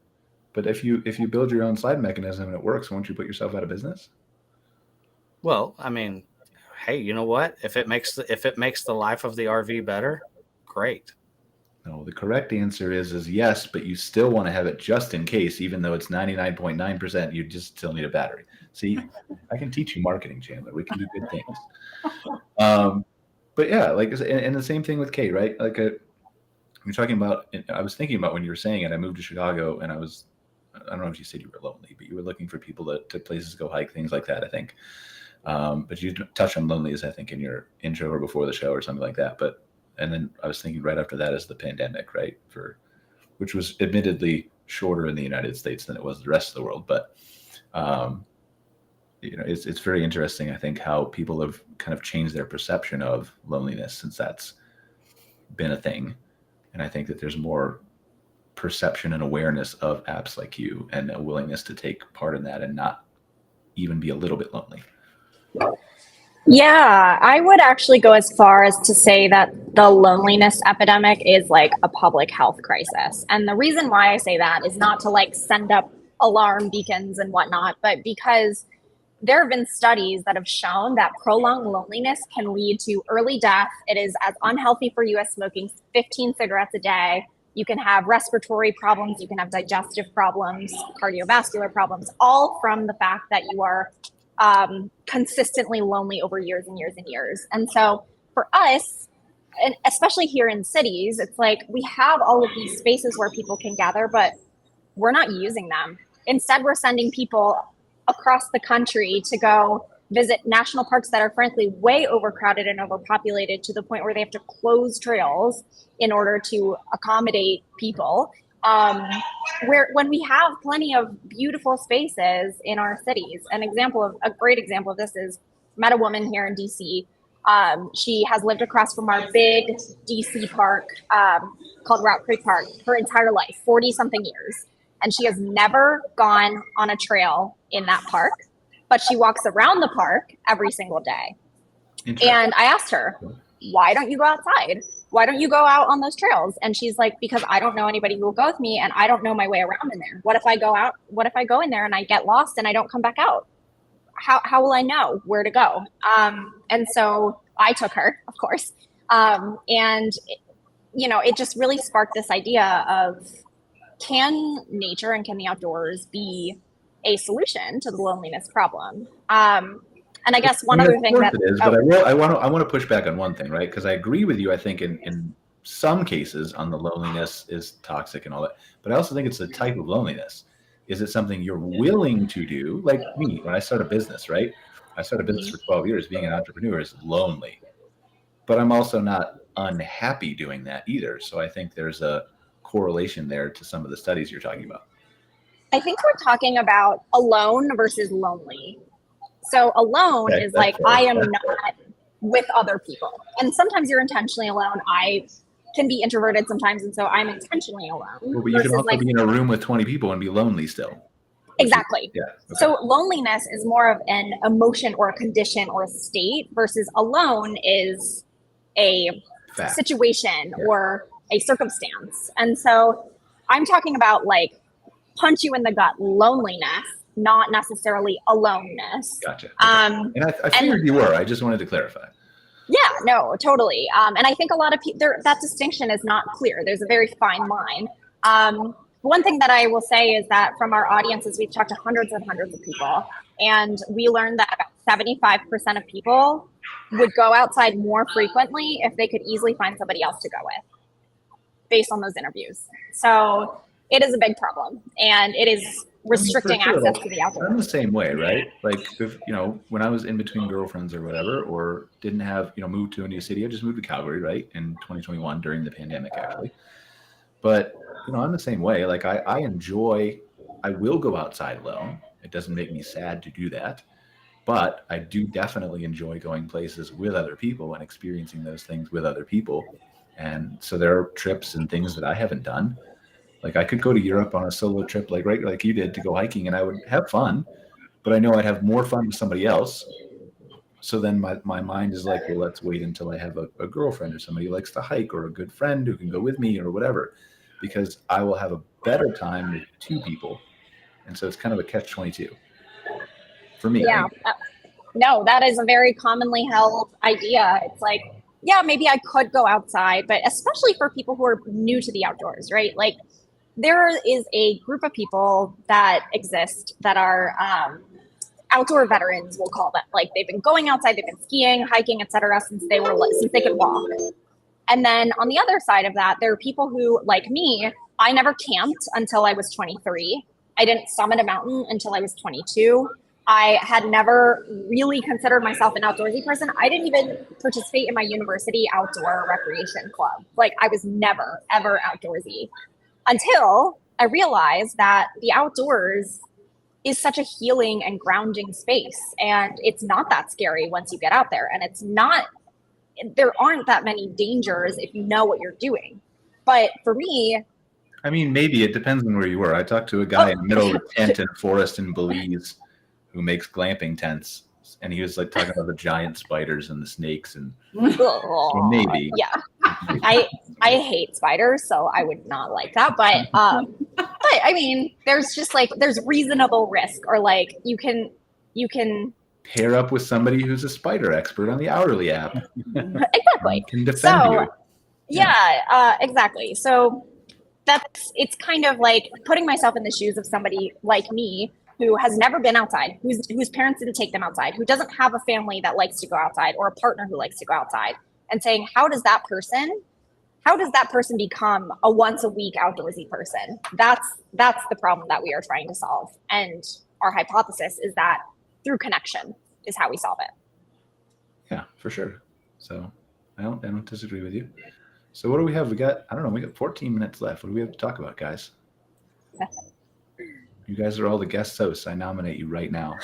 But if you build your own slide mechanism and it works, won't you put yourself out of business? Well, I mean, hey, you know what? If it makes the life of the RV better, great. No, the correct answer is yes, but you still want to have it just in case, even though it's 99.9%, you just still need a battery. See, I can teach you marketing, Chandler. We can do good things. But yeah, like, and the same thing with Kate, right? Like, you're talking about, I was thinking about when you were saying it, I moved to Chicago and I don't know if you said you were lonely, but you were looking for people to places to go hike, things like that, I think. But you touched on loneliness, I think, in your intro or before the show or something like that. And then I was thinking right after that is the pandemic, right? Which was admittedly shorter in the United States than it was the rest of the world. But, it's very interesting, I think, how people have kind of changed their perception of loneliness since that's been a thing. And I think that there's more perception and awareness of apps like you and a willingness to take part in that and not even be a little bit lonely. Yeah, I would actually go as far as to say that the loneliness epidemic is like a public health crisis. And the reason why I say that is not to like send up alarm beacons and whatnot, but because there have been studies that have shown that prolonged loneliness can lead to early death. It is as unhealthy for you as smoking 15 cigarettes a day. You can have respiratory problems, you can have digestive problems, cardiovascular problems, all from the fact that you are consistently lonely over years and years and years. And so for us, and especially here in cities, it's like we have all of these spaces where people can gather, but we're not using them. Instead, we're sending people across the country to go visit national parks that are frankly way overcrowded and overpopulated to the point where they have to close trails in order to accommodate people. When we have plenty of beautiful spaces in our cities. A great example of this is met a woman here in DC. She has lived across from our big DC park called Route Creek Park her entire life, 40 something years. And she has never gone on a trail in that park, but she walks around the park every single day. And I asked her, why don't you go outside? Why don't you go out on those trails? And she's like, because I don't know anybody who will go with me and I don't know my way around in there. What if I go in there and I get lost and I don't come back out? How will I know where to go? And so I took her, of course. It just really sparked this idea of, can nature and can the outdoors be a solution to the loneliness problem? And I guess one other thing that it is, but I want to push back on one thing, right? Because I agree with you. I think in some cases on the loneliness is toxic and all that, but I also think it's the type of loneliness. Is it something you're willing to do? Like me, when I start a business, right? I started a business for 12 years. Being an entrepreneur is lonely, but I'm also not unhappy doing that either. So I think there's a correlation there to some of the studies you're talking about. I think we're talking about alone versus lonely. So alone is like, I am not with other people. And sometimes you're intentionally alone. I can be introverted sometimes, and so I'm intentionally alone. Well, but you can also be in a room with 20 people and be lonely still. Exactly. So loneliness is more of an emotion or a condition or a state versus alone is a situation or a circumstance. And so I'm talking about like punch you in the gut loneliness, not necessarily aloneness. Gotcha. And I figured you were. I just wanted to clarify. Yeah, no, totally. And I think a lot of people, that distinction is not clear. There's a very fine line. One thing that I will say is that from our audiences, we've talked to hundreds and hundreds of people, and we learned that about 75% of people would go outside more frequently if they could easily find somebody else to go with, based on those interviews. So it is a big problem, and it is restricting access to the outdoors. I'm the same way, right? Like if, when I was in between girlfriends or whatever, or didn't have, moved to a new city, I just moved to Calgary, right? In 2021 during the pandemic, actually. But, I'm the same way. Like I will go outside alone. It doesn't make me sad to do that, but I do definitely enjoy going places with other people and experiencing those things with other people. And so there are trips and things that I haven't done. Like I could go to Europe on a solo trip, like you did, to go hiking, and I would have fun, but I know I'd have more fun with somebody else. So then my mind is like, well, let's wait until I have a girlfriend or somebody who likes to hike, or a good friend who can go with me or whatever, because I will have a better time with two people. And so it's kind of a catch-22 for me. Yeah. no, that is a very commonly held idea. It's like, yeah, maybe I could go outside, but especially for people who are new to the outdoors, right? Like there is a group of people that exist that are outdoor veterans, we'll call them. Like they've been going outside, they've been skiing, hiking, etc. since they could walk. And then on the other side of that, there are people who, like me, I never camped until I was 23. I didn't summit a mountain until I was 22. I had never really considered myself an outdoorsy person. I didn't even participate in my university outdoor recreation club. Like I was never, ever outdoorsy until I realized that the outdoors is such a healing and grounding space. And it's not that scary once you get out there. And there aren't that many dangers if you know what you're doing. But for me, I mean, maybe it depends on where you were. I talked to a guy in the middle of a tent in a forest in Belize who makes glamping tents. And he was like talking about the giant spiders and the snakes and so maybe. Yeah. I hate spiders, so I would not like that. But I mean, there's reasonable risk, or like you can pair up with somebody who's a spider expert on the Outerly app. Exactly. Can defend you. Yeah, exactly. So it's kind of like putting myself in the shoes of somebody like me who has never been outside, whose parents didn't take them outside, who doesn't have a family that likes to go outside or a partner who likes to go outside, and saying, how does that person become a once a week outdoorsy person? That's the problem that we are trying to solve. And our hypothesis is that through connection is how we solve it. Yeah, for sure. So I don't disagree with you. So what do we have? We got 14 minutes left. What do we have to talk about, guys? You guys are all the guest hosts. I nominate you right now.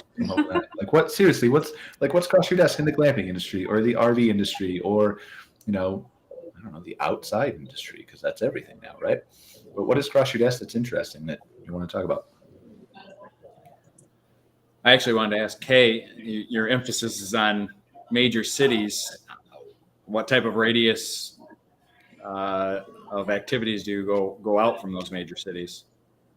What's crossed your desk in the glamping industry or the RV industry or, I don't know, the outside industry, because that's everything now, right? But what has crossed your desk that's interesting that you want to talk about? I actually wanted to ask Kay, your emphasis is on major cities. What type of radius of activities do you go out from those major cities?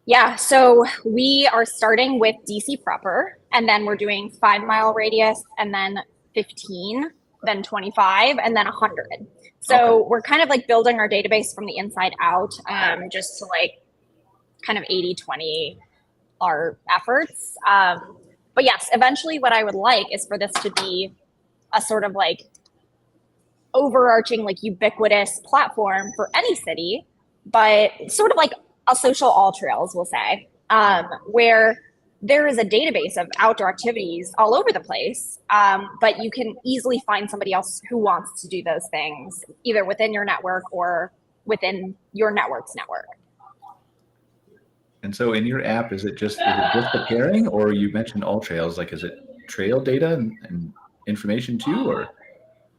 Yeah, so we are starting with DC proper, and then we're doing 5 mile radius, and then 15, then 25, and then 100. So We're kind of like building our database from the inside out, just to like kind of 80-20 our efforts. But yes, eventually what I would like is for this to be a sort of like overarching, like ubiquitous platform for any city, but sort of like a social all trails, we'll say, where there is a database of outdoor activities all over the place, but you can easily find somebody else who wants to do those things, either within your network or within your network's network. And so in your app, is it just the pairing, or you mentioned all trails? Like, is it trail data and information too, or?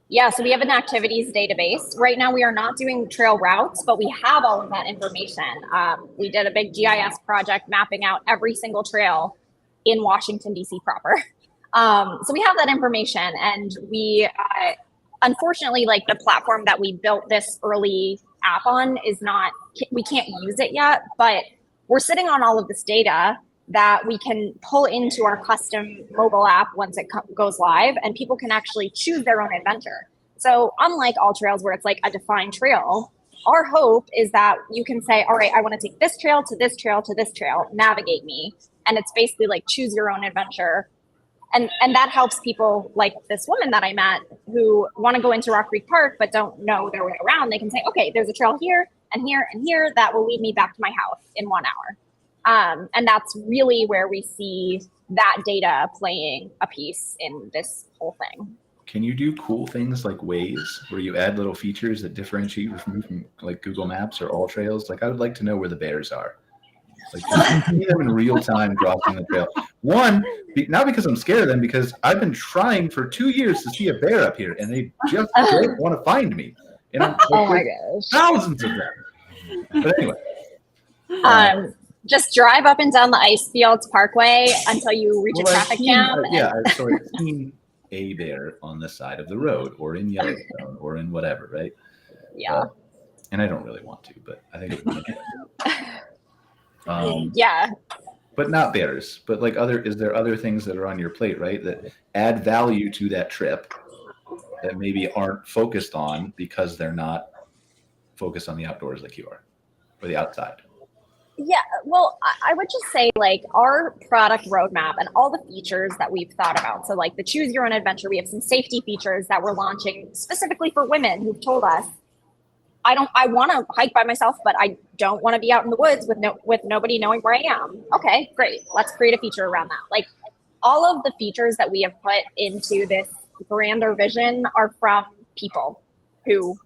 Yeah, so we have an activities database. Right now, we are not doing trail routes, but we have all of that information. We did a big GIS project mapping out every single trail in Washington, D.C. proper. So we have that information, and we, unfortunately, like the platform that we built this early app on we can't use it yet, but we're sitting on all of this data that we can pull into our custom mobile app once it goes live, and people can actually choose their own adventure. So unlike all trails where it's like a defined trail, our hope is that you can say, all right, I want to take this trail to this trail to this trail, navigate me. And it's basically like choose your own adventure. And that helps people like this woman that I met who want to go into Rock Creek Park but don't know their way around. They can say, okay, there's a trail here and here and here that will lead me back to my house in 1 hour. And that's really where we see that data playing a piece in this whole thing. Can you do cool things like Waze, where you add little features that differentiate you from like Google Maps or All Trails? Like, I would like to know where the bears are. Like, you see them in real time crossing the trail. One, not because I'm scared of them, because I've been trying for 2 years to see a bear up here, and they just don't want to find me. And I'm like, oh my gosh, thousands of them. But anyway. Just drive up and down the Ice Fields Parkway until you reach a traffic jam. So I've seen a bear on the side of the road, or in Yellowstone, or in whatever, right? Yeah. And I don't really want to, but I think it would be interesting. Yeah. but not bears. But like is there other things that are on your plate, right? That add value to that trip that maybe aren't focused on because they're not focused on the outdoors like you are, or the outside. Yeah, well, I would just say like our product roadmap and all the features that we've thought about. So like the choose your own adventure, we have some safety features that we're launching specifically for women who've told us, I want to hike by myself, but I don't want to be out in the woods with nobody knowing where I am. Okay, great. Let's create a feature around that. Like all of the features that we have put into this grander vision are from people who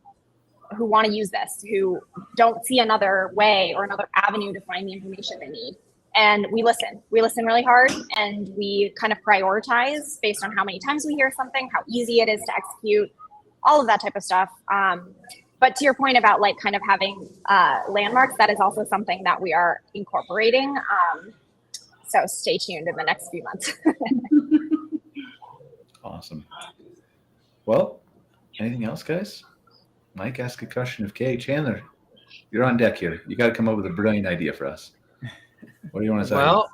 want to use this, who don't see another way or another avenue to find the information they need. And we listen really hard, and we kind of prioritize based on how many times we hear something, how easy it is to execute, all of that type of stuff. But to your point about like kind of having landmarks, that is also something that we are incorporating. So stay tuned in the next few months. Awesome. Well, anything else, guys? Mike, ask a question of Kay. Chandler, you're on deck here. You got to come up with a brilliant idea for us. What do you want to say? Well,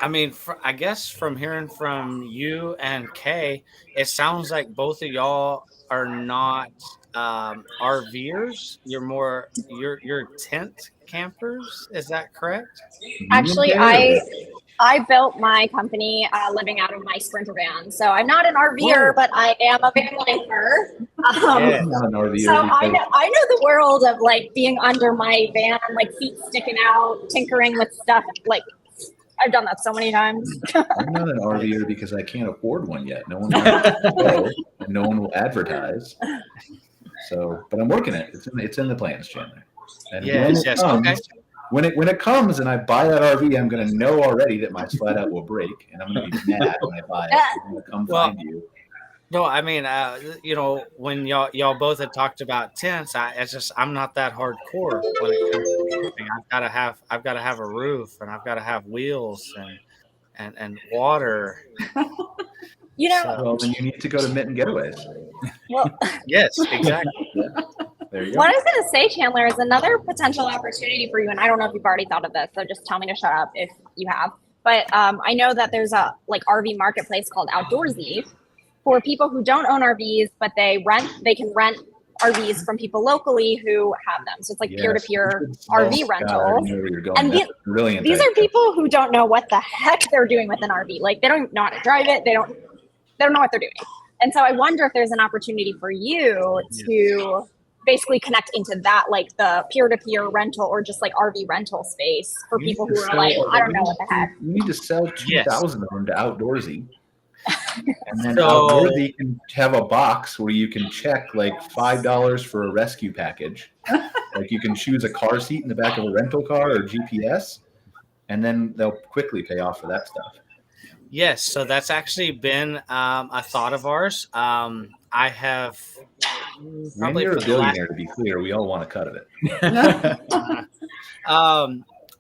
I mean, I guess from hearing from you and Kay, it sounds like both of y'all are not RVers. You're tent campers. Is that correct? Actually, I built my company living out of my Sprinter van. So I'm not an RVer, but I am a van lifer. So I know the world of like being under my van, like feet sticking out, tinkering with stuff. Like I've done that so many times. I'm not an RVer because I can't afford one yet. No one wants to go, and no one will advertise. So, but I'm working it. It's in the plans, Chandler. And when it comes and I buy that RV, I'm going to know already that my slide out will break, and I'm going to be mad when I buy it. I'm going to come find you. No, I mean, when y'all both had talked about tents, I'm not that hardcore when it comes to camping. I've got to have a roof, and I've got to have wheels and water. Well, then you need to go to Mitten Getaways. Well, yes, exactly. There you go. What I was going to say, Chandler, is another potential opportunity for you, and I don't know if you've already thought of this, so just tell me to shut up if you have. But I know that there's a like RV marketplace called Outdoorsy for people who don't own RVs, but they can rent RVs from people locally who have them. So it's like peer-to-peer RV rentals. And these are people who don't know what the heck they're doing with an RV. Like they don't know how to drive it. They don't know what they're doing. And so I wonder if there's an opportunity for you to basically connect into that, like the peer-to-peer rental or just like RV rental space for people who are like, I don't know what the heck. You need to sell 2,000 of them to Outdoorsy. And then Outdoorsy can have a box where you can check like $5 for a rescue package. Like you can choose a car seat in the back of a rental car or GPS, and then they'll quickly pay off for that stuff. Yes, so that's actually been a thought of ours. I have probably you're a billionaire, to be clear. We all want a cut of it.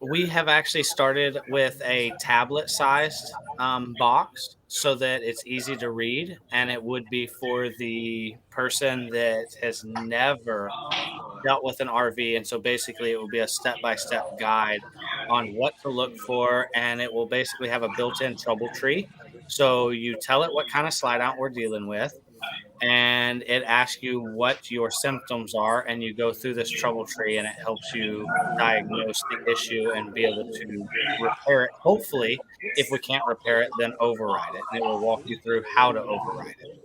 We have actually started with a tablet-sized box so that it's easy to read, and it would be for the person that has never dealt with an RV. And so basically it will be a step-by-step guide on what to look for, and it will basically have a built-in trouble tree. So you tell it what kind of slide out we're dealing with, and it asks you what your symptoms are, and you go through this trouble tree, and it helps you diagnose the issue and be able to repair it. Hopefully, if we can't repair it, then override it, and it will walk you through how to override it.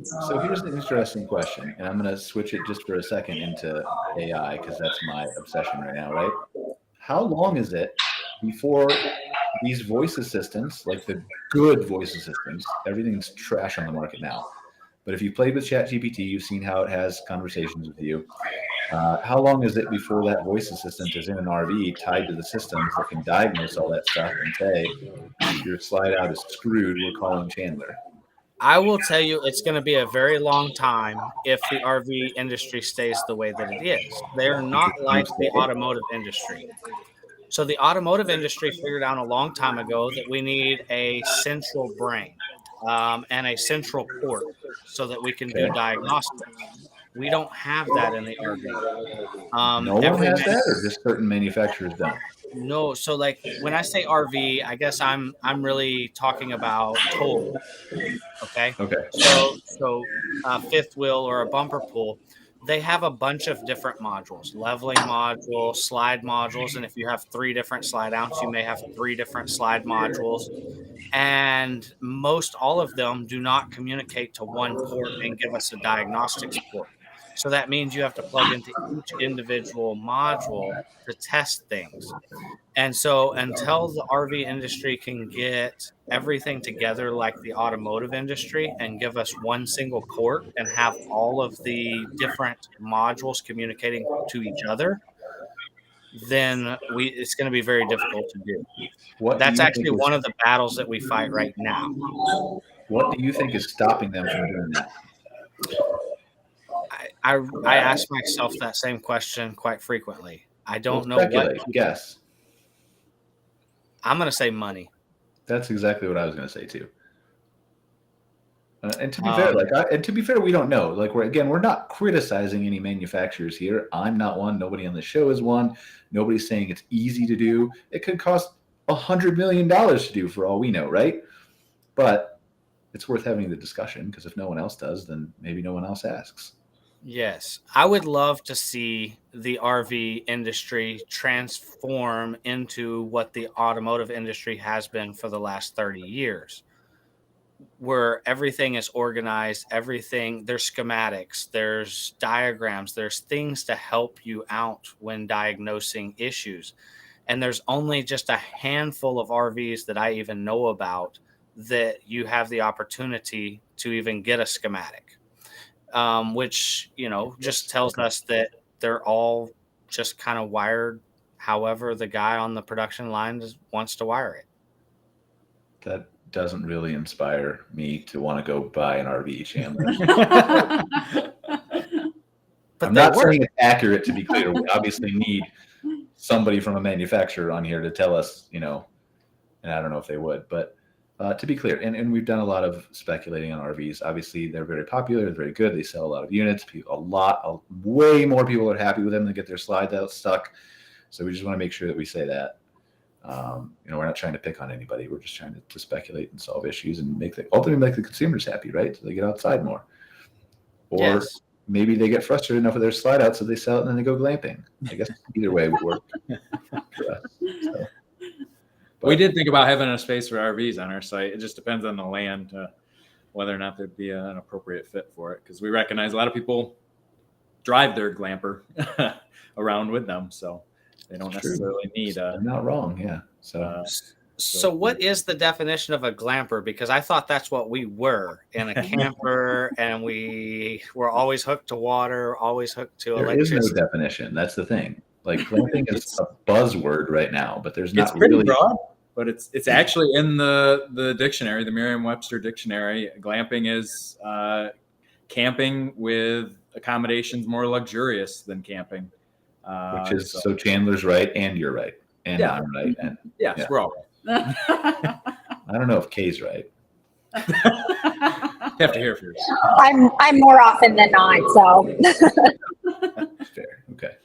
So here's an interesting question, and I'm going to switch it just for a second into AI because that's my obsession right now, right? How long is it before these voice assistants, like the good voice assistants, everything's trash on the market now, but if you played with ChatGPT, you've seen how it has conversations with you. How long is it before that voice assistant is in an RV tied to the systems that can diagnose all that stuff and say, your slide out is screwed, we're calling Chandler? I will tell you, it's going to be a very long time if the RV industry stays the way that it is. They're not like the automotive industry. So the automotive industry figured out a long time ago that we need a central brain and a central port so that we can do diagnostics. We don't have that in the RV. No one has that, or just certain manufacturers don't? No, so like when I say RV, I guess I'm really talking about towing. Okay. Okay. So fifth wheel or a bumper pull, they have a bunch of different modules, leveling module, slide modules. And if you have 3 different slide outs, you may have 3 different slide modules. And most all of them do not communicate to one port and give us a diagnostics port. So that means you have to plug into each individual module to test things. And so until the RV industry can get everything together like the automotive industry and give us one single port and have all of the different modules communicating to each other, then it's going to be very difficult to do. That's actually one of the battles that we fight right now. What do you think is stopping them from doing that? I ask myself that same question quite frequently. I don't know what. Guess. I'm going to say money. That's exactly what I was going to say too. And to be fair, we don't know. Like we're not criticizing any manufacturers here. I'm not one. Nobody on the show is one. Nobody's saying it's easy to do. It could cost $100 million to do for all we know, right? But it's worth having the discussion because if no one else does, then maybe no one else asks. Yes, I would love to see the RV industry transform into what the automotive industry has been for the last 30 years, where everything is organized, there's schematics, there's diagrams, there's things to help you out when diagnosing issues. And there's only just a handful of RVs that I even know about that you have the opportunity to even get a schematic. Which, just tells us that they're all just kind of wired however the guy on the production line wants to wire it. That doesn't really inspire me to want to go buy an RV, Chandler. But I'm not saying it's accurate, to be clear. We obviously need somebody from a manufacturer on here to tell us, and I don't know if they would, but to be clear, and we've done a lot of speculating on RVs. Obviously, they're very popular. They're very good. They sell a lot of units. Way more people are happy with them than get their slides out stuck. So we just want to make sure that we say that. We're not trying to pick on anybody. We're just trying to speculate and solve issues and ultimately make the consumers happy, right? So they get outside more. Or maybe they get frustrated enough with their slide out, so they sell it and then they go glamping. I guess either way would work for us. So. We did think about having a space for RVs on our site. It just depends on the land, whether or not there'd be an appropriate fit for it. Because we recognize a lot of people drive their glamper around with them, so they don't necessarily need. They're not wrong, yeah. So what is the definition of a glamper? Because I thought that's what we were in a camper, and we were always hooked to water, always hooked to electricity. There is no definition. That's the thing. Like glamping is a buzzword right now, but there's not. It's pretty really broad. But it's actually in the dictionary, the Merriam-Webster dictionary. Glamping is camping with accommodations more luxurious than camping. Which is so Chandler's right and you're right. And I'm right. And yes, we're all right. I don't know if Kay's right. You have to hear for yourself. I'm more often than not, so. Fair. Okay.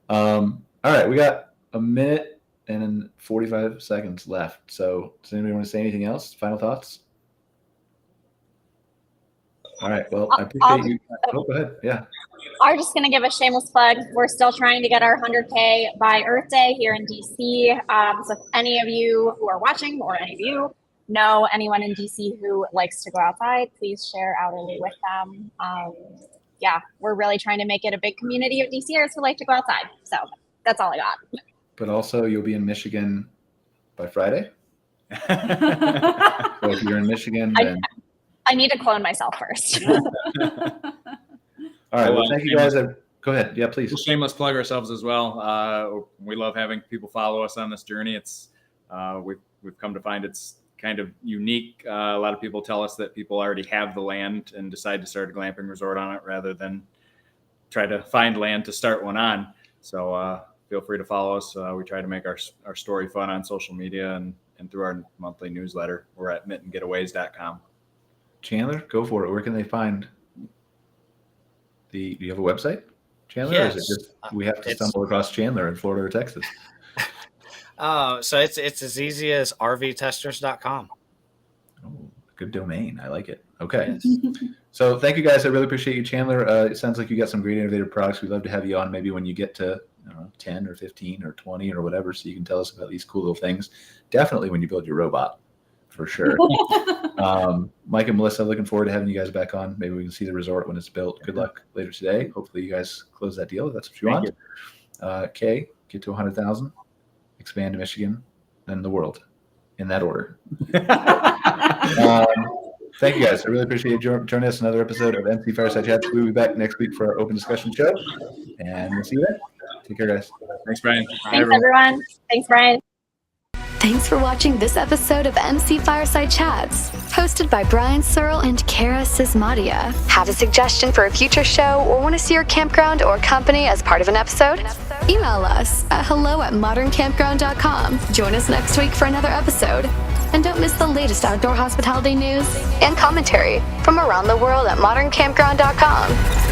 All right. We got a minute and 45 seconds left. So does anybody want to say anything else? Final thoughts? All right. Well, I appreciate you. Go ahead. Yeah. I'm just going to give a shameless plug. We're still trying to get our 100K by Earth Day here in DC. So if any of you who are watching or any of you know anyone in DC who likes to go outside, please share Outerly with them. We're really trying to make it a big community of DCers who like to go outside. So that's all I got. But also, you'll be in Michigan by Friday. So if you're in Michigan, then I need to clone myself first. All right. Well, thank you guys. Go ahead. Yeah, please. We'll shameless plug ourselves as well. We love having people follow us on this journey. It's we've come to find it's kind of unique. A lot of people tell us that people already have the land and decide to start a glamping resort on it rather than try to find land to start one on. So feel free to follow us. We try to make our story fun on social media and through our monthly newsletter. We're at mittengetaways.com. Chandler, go for it. Where can they find do you have a website, Chandler? Yes. Or is it just we have to stumble across Chandler in Florida or Texas? So it's as easy as rvtesters.com. Oh, good domain. I like it. Okay. Yes. So thank you guys. I really appreciate you, Chandler. It sounds like you got some great innovative products. We'd love to have you on maybe when you get to 10 or 15 or 20 or whatever, so you can tell us about these cool little things. Definitely when you build your robot, for sure. Mike and Melissa, looking forward to having you guys back on. Maybe we can see the resort when it's built. Good luck later today. Hopefully you guys close that deal if that's what you want. Kay, get to 100,000, expand to Michigan, then the world, in that order. Thank you guys. I really appreciate you joining us. Another episode of MC Fireside Chats. We'll be back next week for our open discussion show, and we'll see you then. Take care, guys. Thanks, Brian. Thanks, everyone. Thanks, Brian. Thanks for watching this episode of MC Fireside Chats, hosted by Brian Searl and Cara Csizmadia. Have a suggestion for a future show or want to see your campground or company as part of an episode? Email us at hello@moderncampground.com. Join us next week for another episode. And don't miss the latest outdoor hospitality news and commentary from around the world at moderncampground.com.